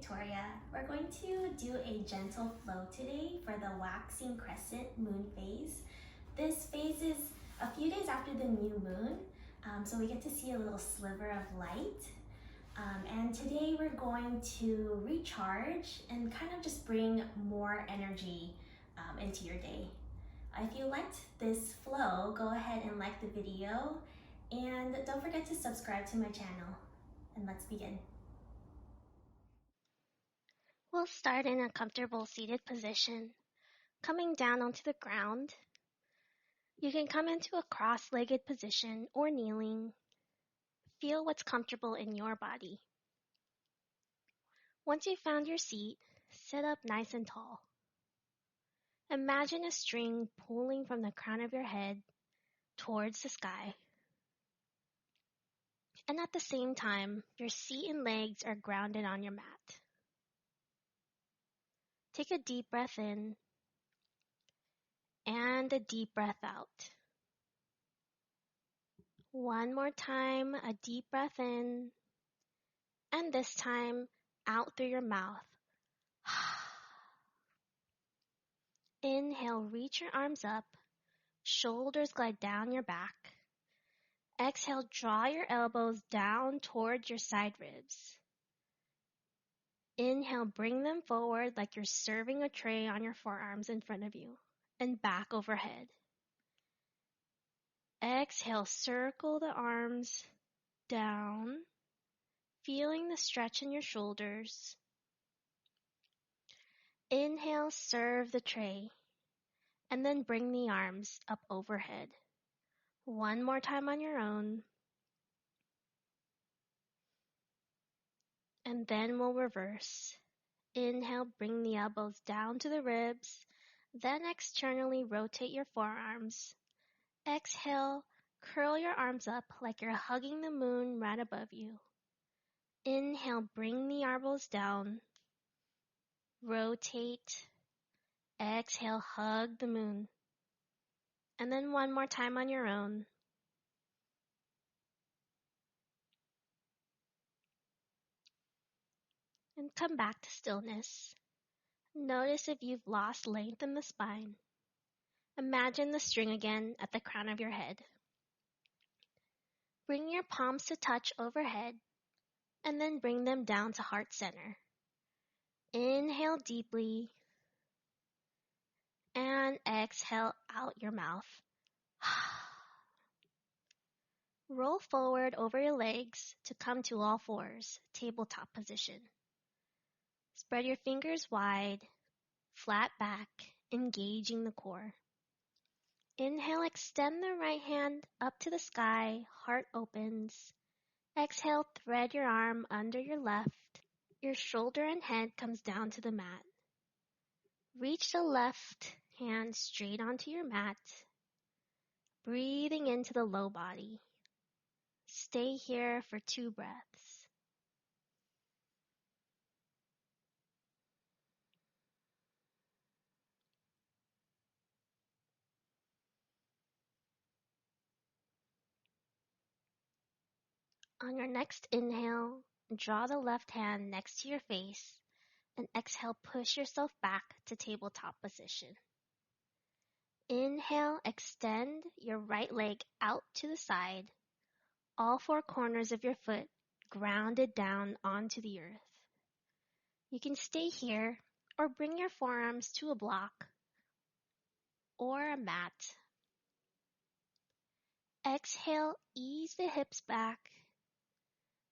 Victoria. We're going to do a gentle flow today for the Waxing Crescent Moon Phase. This phase is a few days after the new moon, so we get to see a little sliver of light. And today we're going to recharge and kind of just bring more energy into your day. If you liked this flow, go ahead and like the video, and don't forget to subscribe to my channel. And let's begin. We'll start in a comfortable seated position, coming down onto the ground. You can come into a cross-legged position or kneeling. Feel what's comfortable in your body. Once you've found your seat, sit up nice and tall. Imagine a string pulling from the crown of your head towards the sky. And at the same time, your seat and legs are grounded on your mat. Take a deep breath in and a deep breath out. One more time, a deep breath in, and this time out through your mouth. Inhale, reach your arms up, shoulders glide down your back. Exhale, draw your elbows down towards your side ribs. Inhale, bring them forward like you're serving a tray on your forearms in front of you and back overhead. Exhale, circle the arms down, feeling the stretch in your shoulders. Inhale, serve the tray, and then bring the arms up overhead. One more time on your own. And then we'll reverse. Inhale, bring the elbows down to the ribs, then externally rotate your forearms. Exhale, curl your arms up like you're hugging the moon right above you. Inhale, bring the elbows down. Rotate. Exhale, hug the moon. And then one more time on your own. And come back to stillness. Notice if you've lost length in the spine. Imagine the string again at the crown of your head. Bring your palms to touch overhead, and then bring them down to heart center. Inhale deeply, and exhale out your mouth. Roll forward over your legs to come to all fours, tabletop position. Spread your fingers wide, flat back, engaging the core. Inhale, extend the right hand up to the sky, heart opens. Exhale, thread your arm under your left. Your shoulder and head comes down to the mat. Reach the left hand straight onto your mat, breathing into the low body. Stay here for 2 breaths. On your next inhale, draw the left hand next to your face and exhale, push yourself back to tabletop position. Inhale, extend your right leg out to the side, all 4 corners of your foot grounded down onto the earth. You can stay here or bring your forearms to a block or a mat. Exhale, ease the hips back.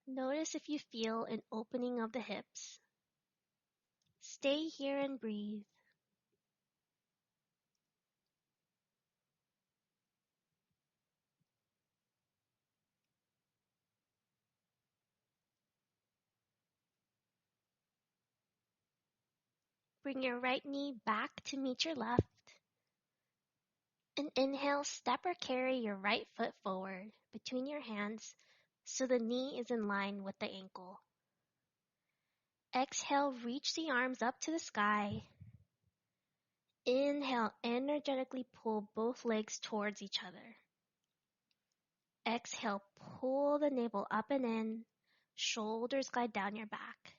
Notice if you feel an opening of the hips. Stay here and breathe. Bring your right knee back to meet your left. And inhale, step or carry your right foot forward between your hands so the knee is in line with the ankle. Exhale, reach the arms up to the sky. Inhale, energetically pull both legs towards each other. Exhale, pull the navel up and in. Shoulders glide down your back.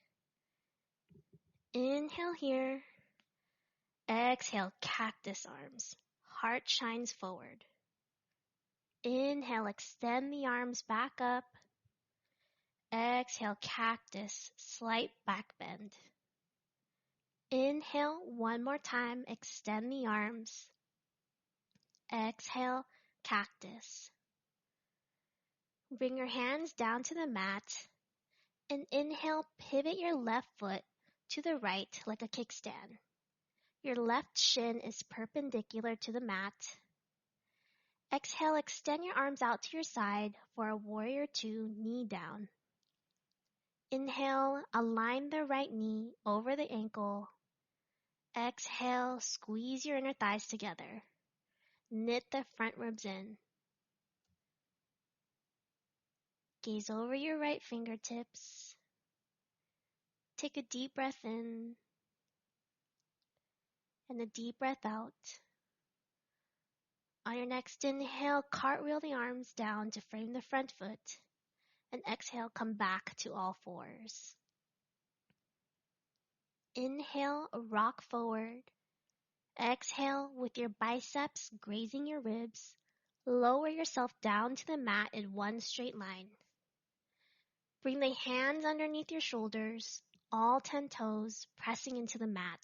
Inhale here. Exhale, cactus arms. Heart shines forward. Inhale, extend the arms back up. Exhale, cactus, slight back bend. Inhale, one more time, extend the arms. Exhale, cactus. Bring your hands down to the mat and inhale, pivot your left foot to the right like a kickstand. Your left shin is perpendicular to the mat. Exhale, extend your arms out to your side for a warrior two, knee down. Inhale, align the right knee over the ankle. Exhale, squeeze your inner thighs together. Knit the front ribs in. Gaze over your right fingertips. Take a deep breath in and a deep breath out. On your next inhale, cartwheel the arms down to frame the front foot. And exhale, come back to all fours. Inhale, rock forward. Exhale, with your biceps grazing your ribs, lower yourself down to the mat in one straight line. Bring the hands underneath your shoulders, all 10 toes pressing into the mat.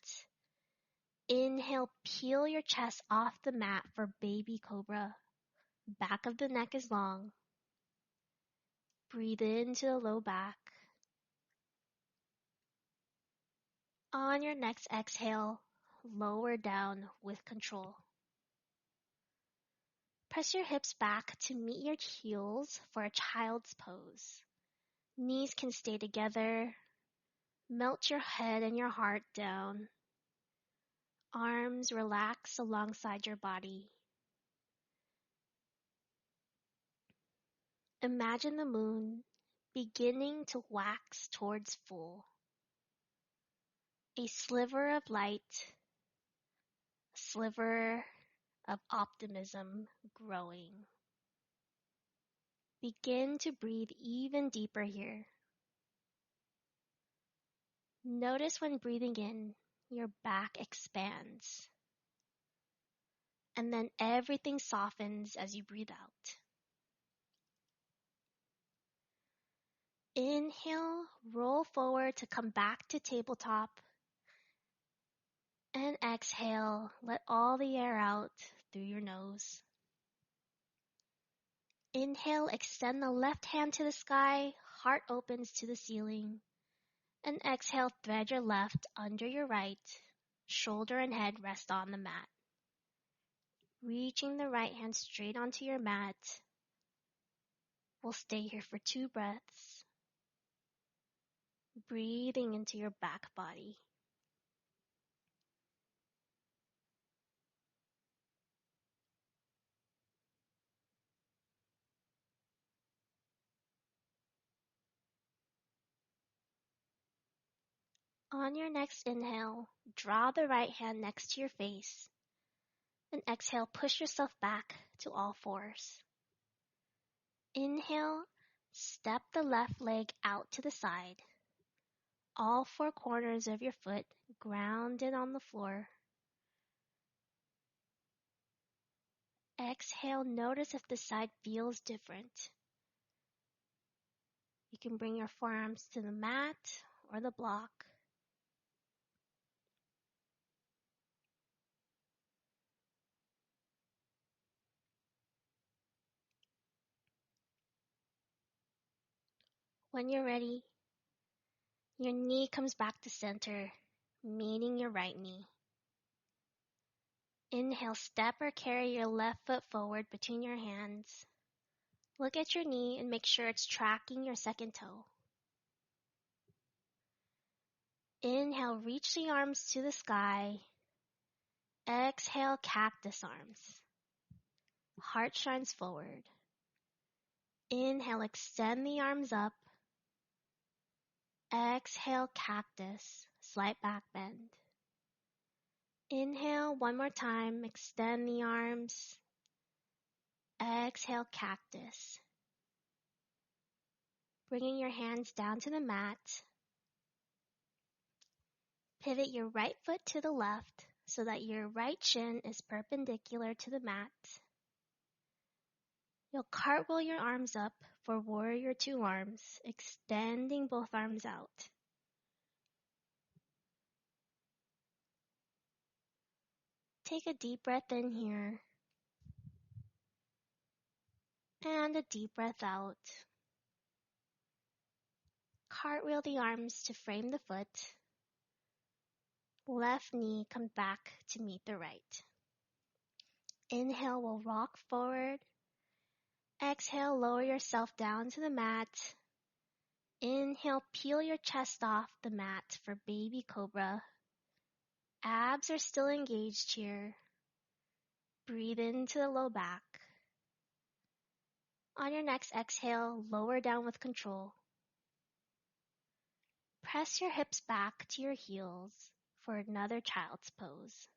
Inhale, peel your chest off the mat for baby cobra. Back of the neck is long. Breathe into the low back. On your next exhale, lower down with control. Press your hips back to meet your heels for a child's pose. Knees can stay together. Melt your head and your heart down. Arms relax alongside your body. Imagine the moon beginning to wax towards full. A sliver of light, a sliver of optimism growing. Begin to breathe even deeper here. Notice when breathing in, your back expands. And then everything softens as you breathe out. Inhale, roll forward to come back to tabletop. And exhale, let all the air out through your nose. Inhale, extend the left hand to the sky, heart opens to the ceiling. And exhale, thread your left under your right, shoulder and head rest on the mat. Reaching the right hand straight onto your mat. We'll stay here for 2 breaths. Breathing into your back body. On your next inhale, draw the right hand next to your face. And exhale, push yourself back to all fours. Inhale, step the left leg out to the side. All 4 corners of your foot grounded on the floor. Exhale, notice if the side feels different. You can bring your forearms to the mat or the block. When you're ready, your knee comes back to center, meeting your right knee. Inhale, step or carry your left foot forward between your hands. Look at your knee and make sure it's tracking your second toe. Inhale, reach the arms to the sky. Exhale, cactus arms. Heart shines forward. Inhale, extend the arms up. Exhale, cactus, slight back bend. Inhale, one more time, extend the arms. Exhale, cactus. Bringing your hands down to the mat. Pivot your right foot to the left so that your right shin is perpendicular to the mat. You'll cartwheel your arms up for warrior two arms, extending both arms out. Take a deep breath in here and a deep breath out. Cartwheel the arms to frame the foot. Left knee comes back to meet the right. Inhale, we'll rock forward. Exhale, lower yourself down to the mat. Inhale, peel your chest off the mat for baby cobra. Abs are still engaged here. Breathe into the low back. On your next exhale, lower down with control. Press your hips back to your heels for another child's pose.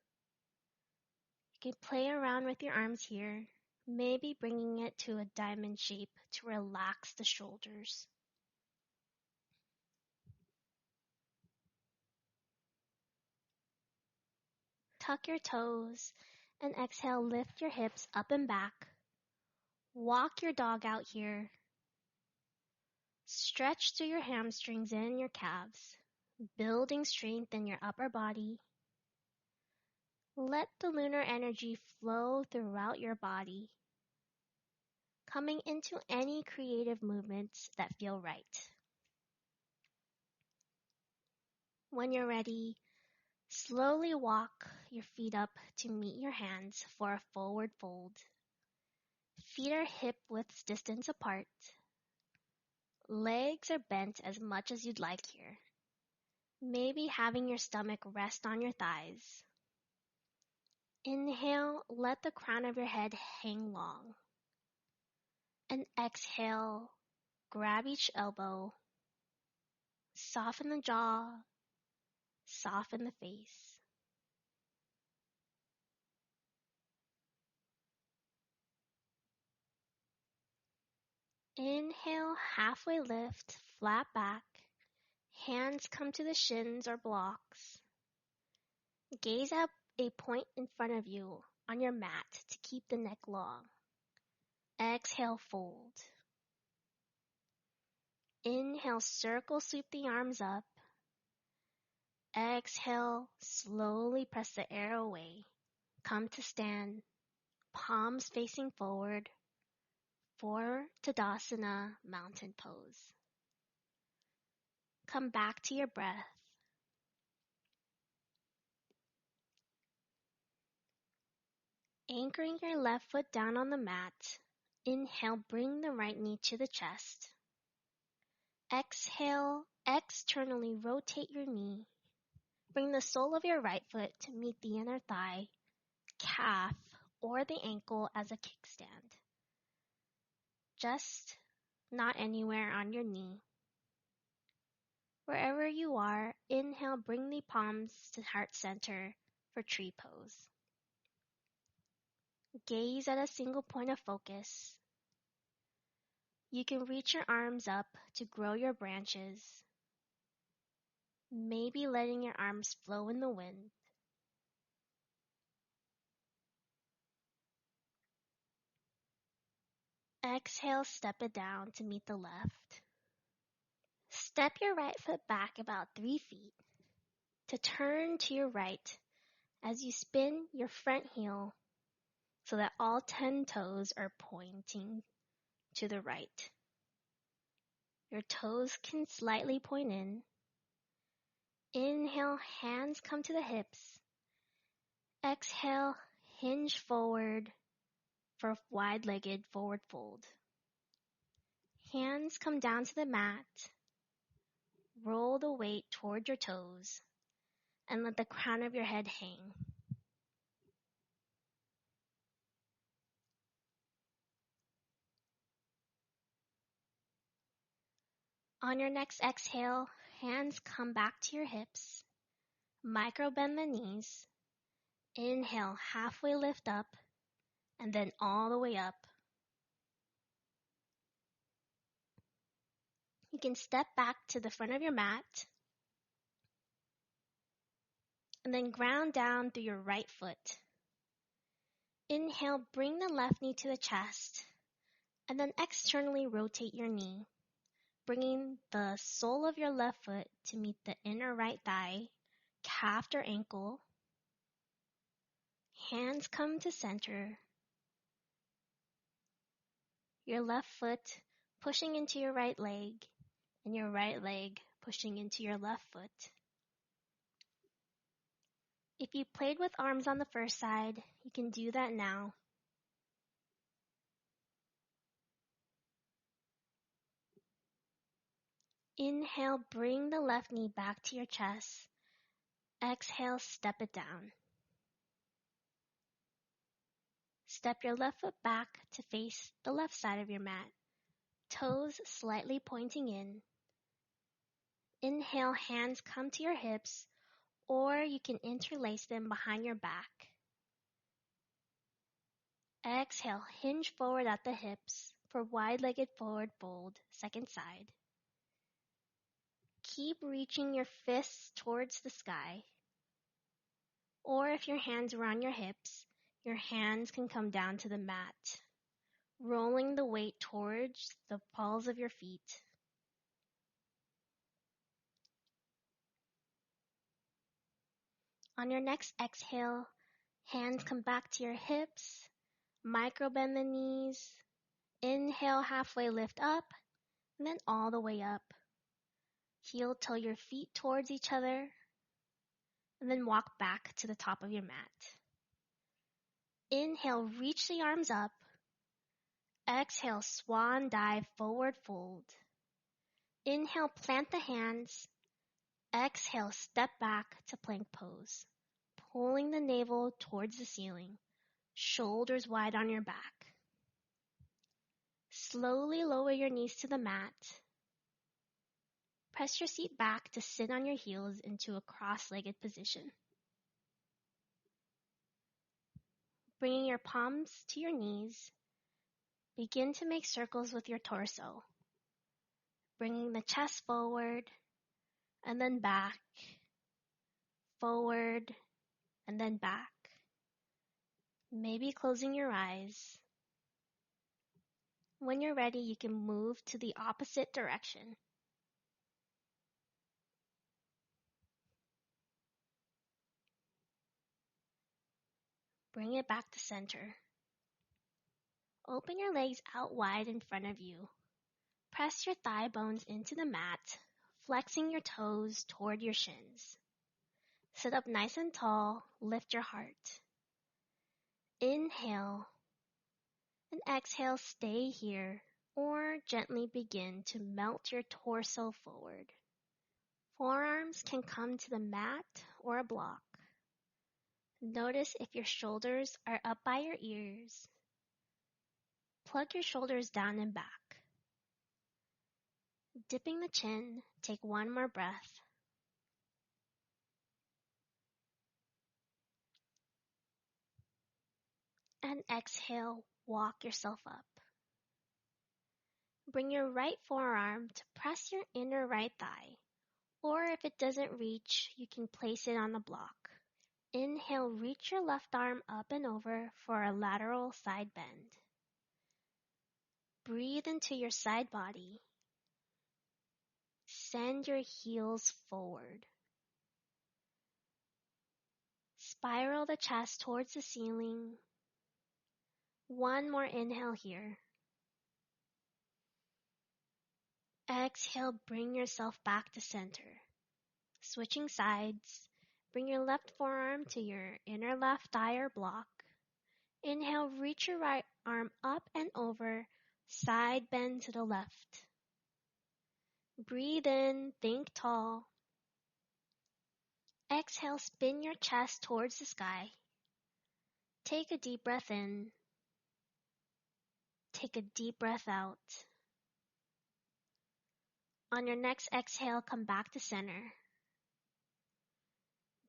You can play around with your arms here, maybe bringing it to a diamond shape to relax the shoulders. Tuck your toes and exhale, lift your hips up and back. Walk your dog out here. Stretch through your hamstrings and your calves, building strength in your upper body. Let the lunar energy flow throughout your body, coming into any creative movements that feel right. When you're ready, slowly walk your feet up to meet your hands for a forward fold. Feet are hip-width distance apart. Legs are bent as much as you'd like here. Maybe having your stomach rest on your thighs. Inhale, let the crown of your head hang long. And exhale, grab each elbow. Soften the jaw, soften the face. Inhale, halfway lift, flat back. Hands come to the shins or blocks. Gaze at a point in front of you on your mat to keep the neck long. Exhale, fold. Inhale, circle sweep the arms up. Exhale, slowly press the air away. Come to stand, palms facing forward for Tadasana, mountain pose. Come back to your breath. Anchoring your left foot down on the mat. Inhale, bring the right knee to the chest. Exhale, externally rotate your knee. Bring the sole of your right foot to meet the inner thigh, calf, or the ankle as a kickstand. Just not anywhere on your knee. Wherever you are, inhale, bring the palms to heart center for tree pose. Gaze at a single point of focus. You can reach your arms up to grow your branches, maybe letting your arms flow in the wind. Exhale, step it down to meet the left. Step your right foot back about 3 feet to turn to your right as you spin your front heel so that all 10 toes are pointing to the right. Your toes can slightly point in. Inhale, hands come to the hips. Exhale, hinge forward for a wide-legged forward fold. Hands come down to the mat. Roll the weight toward your toes and let the crown of your head hang. On your next exhale, hands come back to your hips. Micro bend the knees. Inhale, halfway lift up, and then all the way up. You can step back to the front of your mat. and then ground down through your right foot. Inhale, bring the left knee to the chest, and then externally rotate your knee, bringing the sole of your left foot to meet the inner right thigh, calf or ankle. Hands come to center. Your left foot pushing into your right leg, and your right leg pushing into your left foot. If you played with arms on the first side, you can do that now. Inhale, bring the left knee back to your chest. Exhale, step it down. Step your left foot back to face the left side of your mat, toes slightly pointing in. Inhale, hands come to your hips, or you can interlace them behind your back. Exhale, hinge forward at the hips for wide-legged forward fold, second side. Keep reaching your fists towards the sky. Or if your hands are on your hips, your hands can come down to the mat, rolling the weight towards the balls of your feet. On your next exhale, hands come back to your hips, micro bend the knees. Inhale, halfway lift up, and then all the way up. Heel toe your feet towards each other, and then walk back to the top of your mat. Inhale, reach the arms up. Exhale, swan dive, forward fold. Inhale, plant the hands. Exhale, step back to plank pose, pulling the navel towards the ceiling, shoulders wide on your back. Slowly lower your knees to the mat. Press your seat back to sit on your heels into a cross-legged position. Bringing your palms to your knees, begin to make circles with your torso, bringing the chest forward and then back, forward and then back. Maybe closing your eyes. When you're ready, you can move to the opposite direction. Bring it back to center. Open your legs out wide in front of you. Press your thigh bones into the mat, flexing your toes toward your shins. Sit up nice and tall, lift your heart. Inhale and exhale, stay here, or gently begin to melt your torso forward. Forearms can come to the mat or a block. Notice if your shoulders are up by your ears. Plug your shoulders down and back. Dipping the chin, take one more breath. And exhale, walk yourself up. Bring your right forearm to press your inner right thigh, or if it doesn't reach, you can place it on the block. Inhale, reach your left arm up and over for a lateral side bend. Breathe into your side body. Send your heels forward. Spiral the chest towards the ceiling. One more inhale here. Exhale, bring yourself back to center. Switching sides, bring your left forearm to your inner left thigh or block. Inhale, reach your right arm up and over, side bend to the left. Breathe in, think tall. Exhale, spin your chest towards the sky. Take a deep breath in. Take a deep breath out. On your next exhale, come back to center.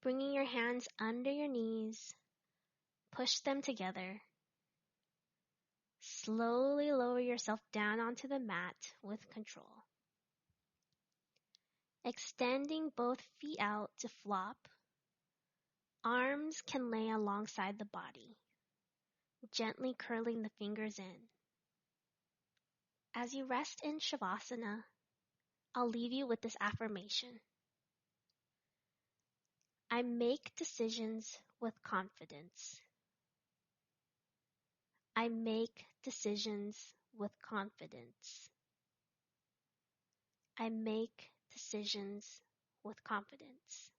Bringing your hands under your knees, push them together. Slowly lower yourself down onto the mat with control. Extending both feet out to flop. Arms can lay alongside the body, gently curling the fingers in. As you rest in Savasana, I'll leave you with this affirmation. I make decisions with confidence. I make decisions with confidence. I make decisions with confidence.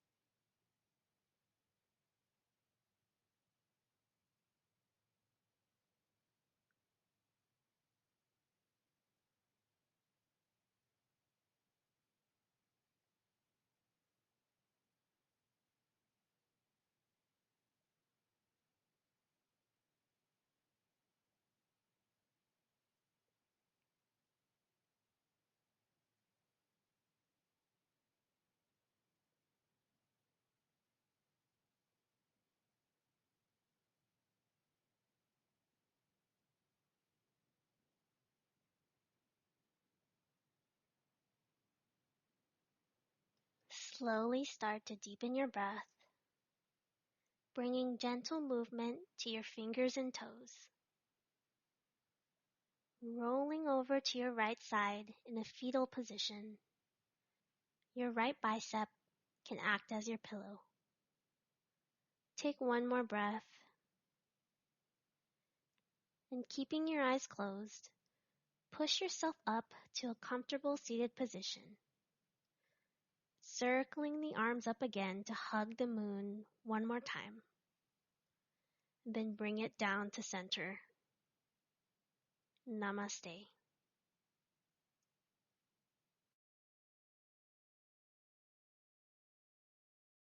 Slowly start to deepen your breath, bringing gentle movement to your fingers and toes. Rolling over to your right side in a fetal position. Your right bicep can act as your pillow. Take one more breath, and keeping your eyes closed, push yourself up to a comfortable seated position. Circling the arms up again to hug the moon one more time. Then bring it down to center. Namaste.